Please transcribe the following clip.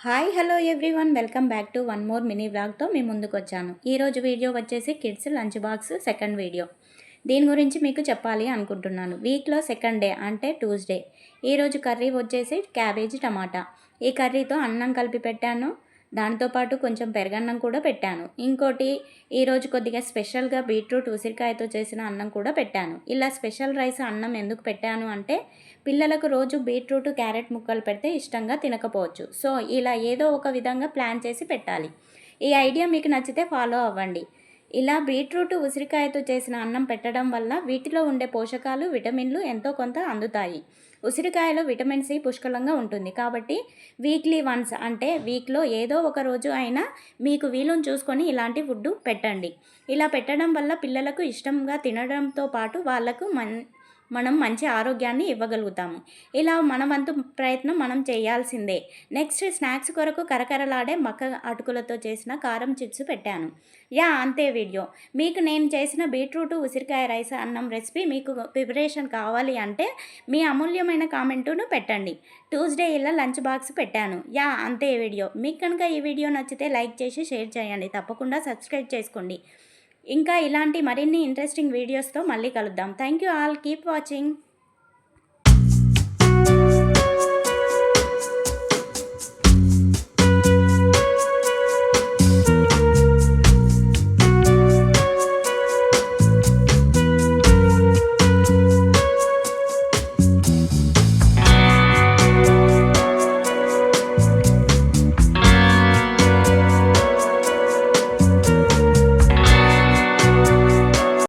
Hi hello everyone welcome back to one more mini వ్లాగ్తో మీ ముందుకు వచ్చాను. ఈరోజు వీడియో వచ్చేసి kids lunch box second video. దీని గురించి మీకు చెప్పాలి అనుకుంటున్నాను. వీక్లో సెకండ్ డే అంటే ట్యూస్డే. ఈరోజు కర్రీ వచ్చేసి క్యాబేజీ టమాటా. ఈ కర్రీతో అన్నం కలిపి పెట్టాను. దాంతోపాటు కొంచెం పెరగన్నం కూడా పెట్టాను. ఇంకోటి ఈరోజు కొద్దిగా స్పెషల్గా బీట్రూట్ ఉసిరికాయతో చేసిన అన్నం కూడా పెట్టాను. ఇలా స్పెషల్ రైస్ అన్నం ఎందుకు పెట్టాను అంటే పిల్లలకు రోజు బీట్రూట్ క్యారెట్ ముక్కలు పెడితే ఇష్టంగా తినకపోవచ్చు. సో ఇలా ఏదో ఒక విధంగా ప్లాన్ చేసి పెట్టాలి. ఈ ఐడియా మీకు నచ్చితే ఫాలో అవ్వండి. ఇలా బీట్రూట్ ఉసిరికాయతో చేసిన అన్నం పెట్టడం వల్ల వీటిలో ఉండే పోషకాలు విటమిన్లు ఎంతో కొంత అందుతాయి. ఉసిరికాయలో విటమిన్ సి పుష్కలంగా ఉంటుంది కాబట్టి వీక్లీ వన్స్ అంటే వీక్లో ఏదో ఒక రోజు అయినా మీకు వీలును చూసుకొని ఇలాంటి ఫుడ్ పెట్టండి. ఇలా పెట్టడం వల్ల పిల్లలకు ఇష్టంగా తినడంతో పాటు వాళ్ళకు మనం మంచి ఆరోగ్యాన్ని ఇవ్వగలుగుతాము. ఇలా మన వంతు ప్రయత్నం మనం చేయాల్సిందే. నెక్స్ట్ స్నాక్స్ కొరకు కరకరలాడే మక్క అటుకులతో చేసిన కారం చిప్స్ పెట్టాను. అంతే వీడియో. మీకు నేను చేసిన బీట్రూట్ ఉసిరికాయ రైస్ అన్నం రెసిపీ మీకు ప్రిపరేషన్ కావాలి అంటే మీ అమూల్యమైన కామెంటును పెట్టండి. ట్యూస్డే ఇలా లంచ్ బాక్స్ పెట్టాను. అంతే వీడియో. మీకు కనుక ఈ వీడియో నచ్చితే లైక్ చేసి షేర్ చేయండి. తప్పకుండా సబ్స్క్రైబ్ చేసుకోండి. ఇంకా ఇలాంటి మరిన్ని ఇంట్రెస్టింగ్ వీడియోస్తో మళ్ళీ కలుద్దాం. Thank you all. Keep watching.